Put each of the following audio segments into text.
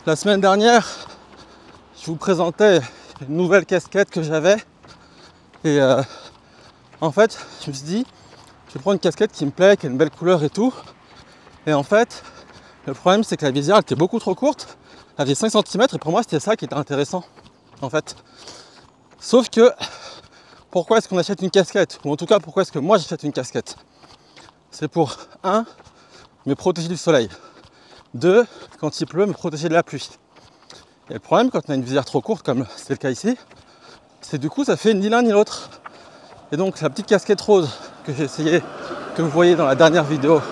La semaine dernière, je vous présentais une nouvelle casquette que j'avais. Et en fait, je me suis dit, je vais prendre une casquette qui me plaît, qui a une belle couleur et tout. Et en fait, le problème c'est que la visière elle était beaucoup trop courte. Elle faisait 5 cm et pour moi c'était ça qui était intéressant. En fait. Sauf que, pourquoi est-ce qu'on achète une casquette? Ou en tout cas, pourquoi est-ce que moi j'achète une casquette? C'est pour, 1, me protéger du soleil. 2, quand il pleut, me protéger de la pluie. Et le problème quand on a une visière trop courte, comme c'est le cas ici, c'est du coup ça fait ni l'un ni l'autre. Et donc la petite casquette rose que j'ai essayé, que vous voyez dans la dernière vidéo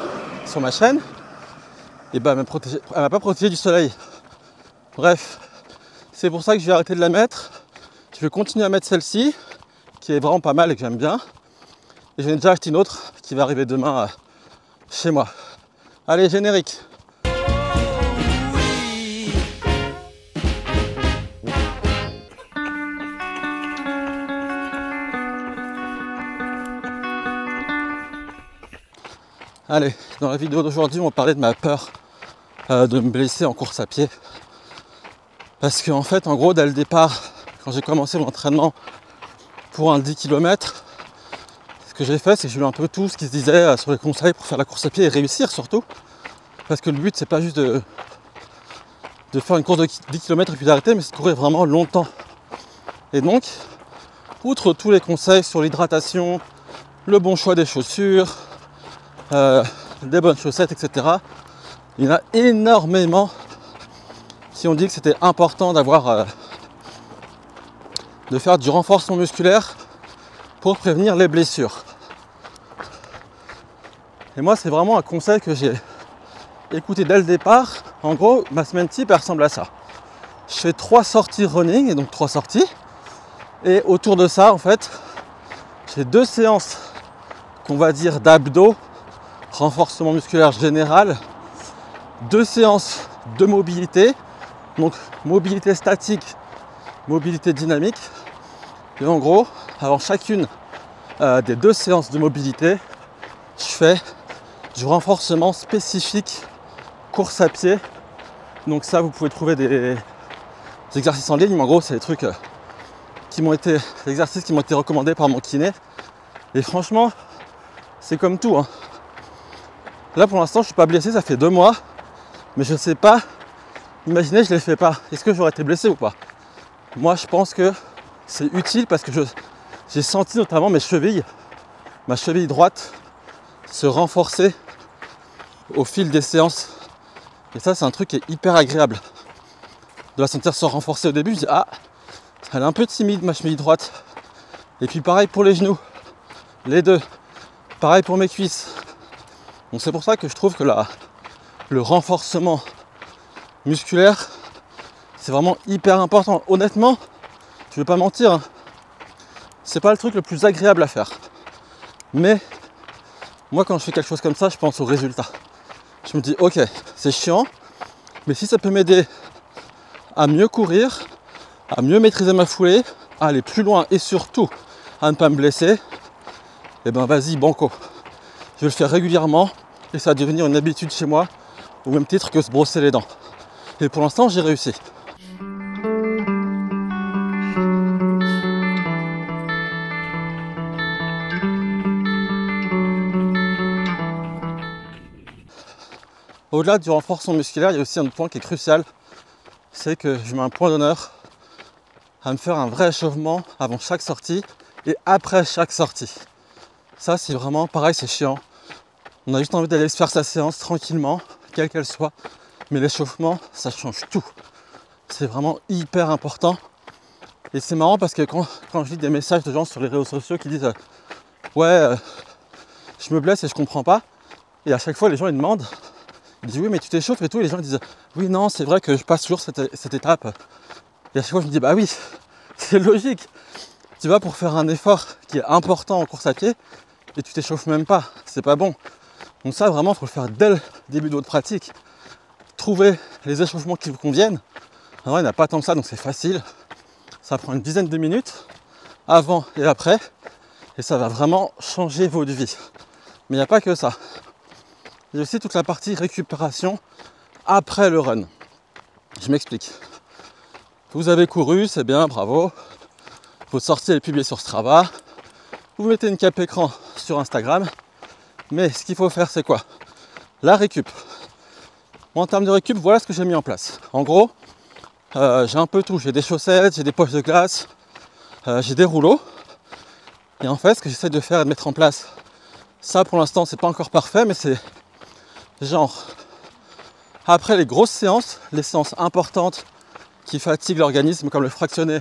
sur ma chaîne, et ben elle m'a pas protégé du soleil. Bref, c'est pour ça que je vais arrêter de la mettre. Je vais continuer à mettre celle-ci, qui est vraiment pas mal et que j'aime bien. Et j'en ai déjà acheté une autre qui va arriver demain chez moi. Allez, générique. Allez, dans la vidéo d'aujourd'hui, on va parler de ma peur de me blesser en course à pied. Parce qu'en fait, en gros, dès le départ, quand j'ai commencé l'entraînement pour un 10 km, ce que j'ai fait, c'est que j'ai lu un peu tout ce qui se disait sur les conseils pour faire la course à pied et réussir surtout. Parce que le but, c'est pas juste de faire une course de 10 km et puis d'arrêter, mais c'est de courir vraiment longtemps. Et donc, outre tous les conseils sur l'hydratation, le bon choix des chaussures, des bonnes chaussettes, etc., il y en a énormément qui ont dit que c'était important de faire du renforcement musculaire pour prévenir les blessures. Et moi, c'est vraiment un conseil que j'ai écouté dès le départ. En gros, ma semaine type, elle ressemble à ça. Je fais 3 sorties running, et donc 3 sorties. Et autour de ça, en fait, j'ai 2 séances qu'on va dire d'abdos, renforcement musculaire général, 2 séances de mobilité, donc mobilité statique, mobilité dynamique. Et en gros, avant chacune des 2 séances de mobilité, je fais du renforcement spécifique course à pied. Donc ça, vous pouvez trouver des exercices en ligne, mais en gros, c'est des trucs des exercices qui m'ont été recommandés par mon kiné. Et franchement, c'est comme tout, hein. Là, pour l'instant, je suis pas blessé, ça fait 2 mois, mais je sais pas. Imaginez, je les fais pas. Est-ce que j'aurais été blessé ou pas? Moi, je pense que c'est utile parce que j'ai senti notamment ma cheville droite se renforcer au fil des séances. Et ça, c'est un truc qui est hyper agréable. De la sentir se renforcer au début, je dis ah, elle est un peu timide ma cheville droite. Et puis pareil pour les genoux, les 2. Pareil pour mes cuisses. Donc c'est pour ça que je trouve que le renforcement musculaire, c'est vraiment hyper important. Honnêtement, je vais pas mentir, hein, c'est pas le truc le plus agréable à faire. Mais moi, quand je fais quelque chose comme ça, je pense au résultat. Je me dis, ok, c'est chiant, mais si ça peut m'aider à mieux courir, à mieux maîtriser ma foulée, à aller plus loin et surtout à ne pas me blesser, et ben vas-y, banco. Je vais le faire régulièrement et ça va devenir une habitude chez moi, au même titre que se brosser les dents. Et pour l'instant, j'ai réussi. Au-delà du renforcement musculaire, il y a aussi un point qui est crucial, c'est que je mets un point d'honneur à me faire un vrai échauffement avant chaque sortie et après chaque sortie. Ça, c'est vraiment pareil, c'est chiant. On a juste envie d'aller se faire sa séance tranquillement, quelle qu'elle soit, mais l'échauffement, ça change tout. C'est vraiment hyper important. Et c'est marrant parce que quand je lis des messages de gens sur les réseaux sociaux qui disent ouais, je me blesse et je comprends pas, et à chaque fois les gens ils demandent, ils disent oui mais tu t'échauffes et tout, et les gens ils disent oui non c'est vrai que je passe toujours cette étape. Et à chaque fois je me dis bah oui, c'est logique. Tu vas pour faire un effort qui est important en course à pied et tu t'échauffes même pas, c'est pas bon. Donc ça vraiment il faut le faire dès le début de votre pratique. Trouver les échauffements qui vous conviennent. Alors il n'y en a pas tant que ça donc c'est facile. Ça prend une dizaine de minutes avant et après et ça va vraiment changer votre vie. Mais il n'y a pas que ça. Il y a aussi toute la partie récupération après le run. Je m'explique. Vous avez couru, c'est bien, bravo. Votre sortie est publiée sur Strava. Vous mettez une cape écran sur Instagram. Mais ce qu'il faut faire, c'est quoi? La récup. Moi, en termes de récup, voilà ce que j'ai mis en place. En gros, j'ai un peu tout. J'ai des chaussettes, j'ai des poches de glace, j'ai des rouleaux. Et en fait, ce que j'essaie de faire et de mettre en place, ça pour l'instant, c'est pas encore parfait, mais c'est genre après les grosses séances, les séances importantes qui fatiguent l'organisme, comme le fractionné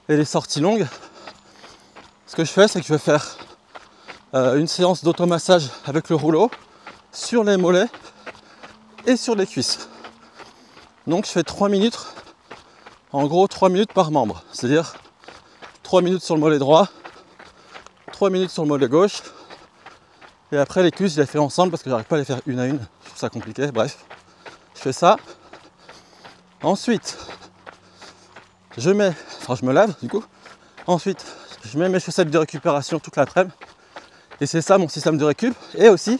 et les sorties longues, ce que je fais, c'est que je vais faire une séance d'automassage avec le rouleau sur les mollets et sur les cuisses. Donc je fais 3 minutes, en gros 3 minutes par membre, c'est-à-dire 3 minutes sur le mollet droit, 3 minutes sur le mollet gauche, et après les cuisses je les fais ensemble parce que j'arrive pas à les faire une à une, je trouve ça compliqué, bref. Je fais ça. Ensuite, je me lave du coup. Ensuite, je mets mes chaussettes de récupération toute l'après-midi. Et c'est ça mon système de récup. Et aussi,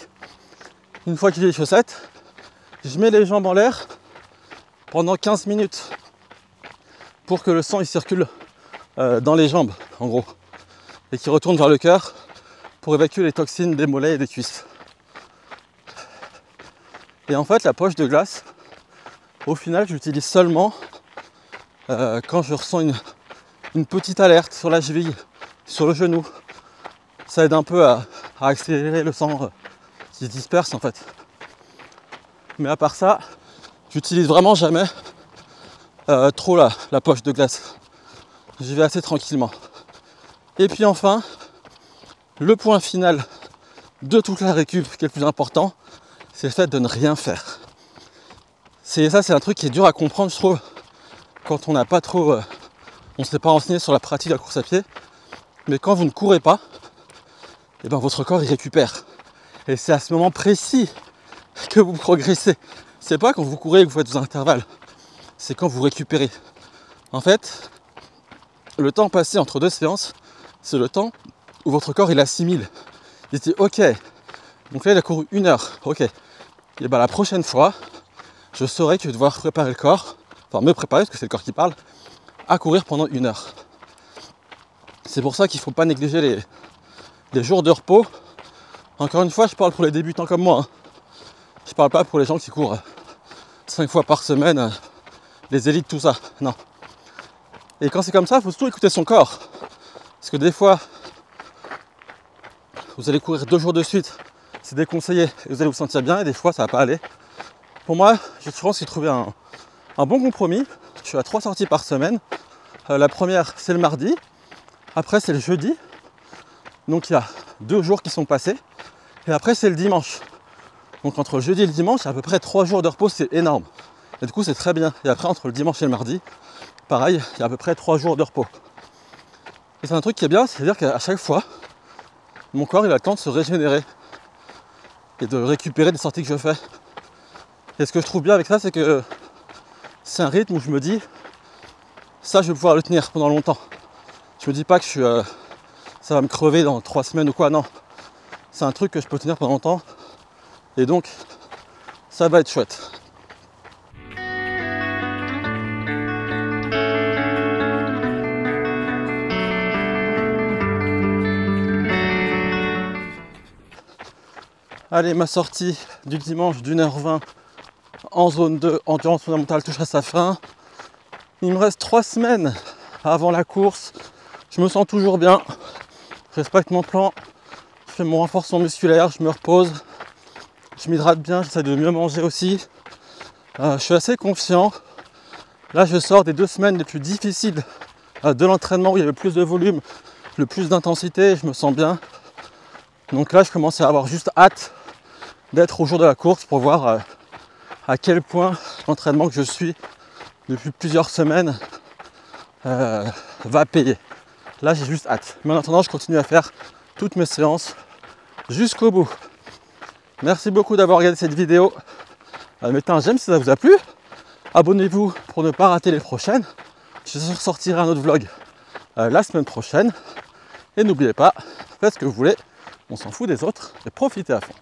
une fois que j'ai les chaussettes, je mets les jambes en l'air pendant 15 minutes pour que le sang il circule dans les jambes, en gros. Et qu'il retourne vers le cœur pour évacuer les toxines des mollets et des cuisses. Et en fait, la poche de glace, au final, j'utilise seulement quand je ressens une petite alerte sur la cheville, sur le genou. Ça aide un peu à accélérer le sang qui se disperse en fait. Mais à part ça, j'utilise vraiment jamais trop la poche de glace. J'y vais assez tranquillement. Et puis enfin, le point final de toute la récup qui est le plus important, c'est le fait de ne rien faire. C'est un truc qui est dur à comprendre, je trouve, quand on n'a pas trop, on ne s'est pas renseigné sur la pratique de la course à pied. Mais quand vous ne courez pas, et ben votre corps il récupère. Et c'est à ce moment précis que vous progressez. C'est pas quand vous courez et que vous faites vos intervalles. C'est quand vous récupérez. En fait, le temps passé entre deux séances, c'est le temps où votre corps il assimile. Il dit ok, donc là il a couru 1 heure, ok. Et ben la prochaine fois, je saurai que je vais devoir préparer le corps, enfin me préparer, parce que c'est le corps qui parle, à courir pendant 1 heure. C'est pour ça qu'il ne faut pas négliger les jours de repos. Encore une fois, je parle pour les débutants comme moi. Je parle pas pour les gens qui courent 5 fois par semaine, les élites, tout ça. Non. Et quand c'est comme ça, il faut surtout écouter son corps. Parce que des fois, vous allez courir 2 jours de suite, c'est déconseillé, et vous allez vous sentir bien, et des fois, ça va pas aller. Pour moi, je pense que j'ai trouvé un bon compromis. Je suis à 3 sorties par semaine. La première, c'est le mardi. Après, c'est le jeudi. Donc, il y a 2 jours qui sont passés. Et après, c'est le dimanche. Donc, entre le jeudi et le dimanche, il y a à peu près 3 jours de repos. C'est énorme. Et du coup, c'est très bien. Et après, entre le dimanche et le mardi, pareil, il y a à peu près 3 jours de repos. Et c'est un truc qui est bien, c'est-à-dire qu'à chaque fois, mon corps, il a le temps de se régénérer et de récupérer des sorties que je fais. Et ce que je trouve bien avec ça, c'est que c'est un rythme où je me dis, ça, je vais pouvoir le tenir pendant longtemps. Je me dis pas que ça va me crever dans 3 semaines ou quoi, non. C'est un truc que je peux tenir pendant longtemps. Et donc, ça va être chouette. Allez, ma sortie du dimanche d'1h20 en zone 2, endurance fondamentale, touche à sa fin. Il me reste 3 semaines avant la course. Je me sens toujours bien. Je respecte mon plan. Je fais mon renforcement musculaire, je me repose. Je m'hydrate bien, j'essaie de mieux manger aussi. Je suis assez confiant. Là, je sors des 2 semaines les plus difficiles de l'entraînement où il y avait le plus de volume, le plus d'intensité. Je me sens bien. Donc là, je commence à avoir juste hâte d'être au jour de la course pour voir à quel point l'entraînement que je suis depuis plusieurs semaines va payer. Là, j'ai juste hâte. Mais en attendant, je continue à faire toutes mes séances jusqu'au bout. Merci beaucoup d'avoir regardé cette vidéo. Mettez un j'aime si ça vous a plu. Abonnez-vous pour ne pas rater les prochaines. Je sortirai un autre vlog la semaine prochaine. Et n'oubliez pas, faites ce que vous voulez. On s'en fout des autres et profitez à fond.